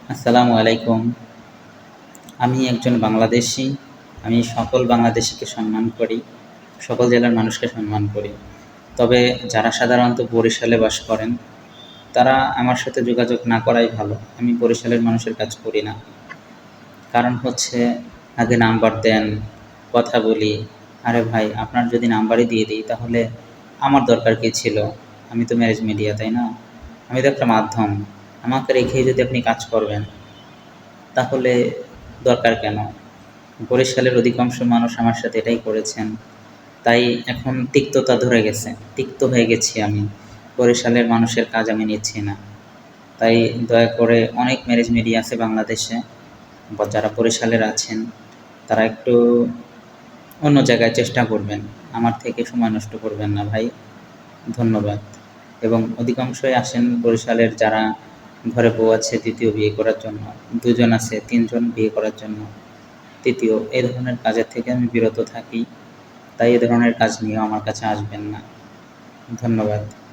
আসসালামু আলাইকুম। আমি একজন বাংলাদেশী। আমি সকল বাংলাদেশীকে সম্মান করি, সকল জেলার মানুষকে সম্মান করি। তবে যারা সাধারণত বরিশালে বাস করেন, তারা আমার সাথে যোগাযোগ না করাই ভালো। আমি বরিশালের মানুষের কাজ করি না। কারণ হচ্ছে আগে নাম্বার দেন, কথা বলি। আরে ভাই, আপনার যদি নাম্বারই দিয়ে দিই তাহলে আমার দরকার কী ছিল? আমি তো ম্যারেজ মিডিয়া, তাই না? আমি তো একটা মাধ্যম। আমাকে রেখেই যদি আপনি কাজ করবেন তাহলে দরকার কেন? বরিশালের অধিকাংশ মানুষ আমার সাথে এটাই করেছেন। তাই এখন তিক্ততা ধরে গেছে। তিক্ত হয়ে গেছি আমি। বরিশালের মানুষের কাজ আমি নিচ্ছি না। তাই দয়া করে অনেক ম্যারেজ মিডিয়া আছে বাংলাদেশে, বা যারা বরিশালের আছেন তারা একটু অন্য জায়গায় চেষ্টা করবেন। আমার থেকে সময় নষ্ট করবেন না ভাই। ধন্যবাদ। এবং অধিকাংশই আসেন বরিশালের যারা ঘরে বউ আছে দ্বিতীয় বিয়ে করার জন্য, ২ জন আছে ৩ জন বিয়ে করার জন্য, তৃতীয়, এই ধরনের কাজের থেকে আমি বিরত থাকি। তাই এ ধরনের কাজ নিয়েও আমার কাছে আসবেন না। ধন্যবাদ।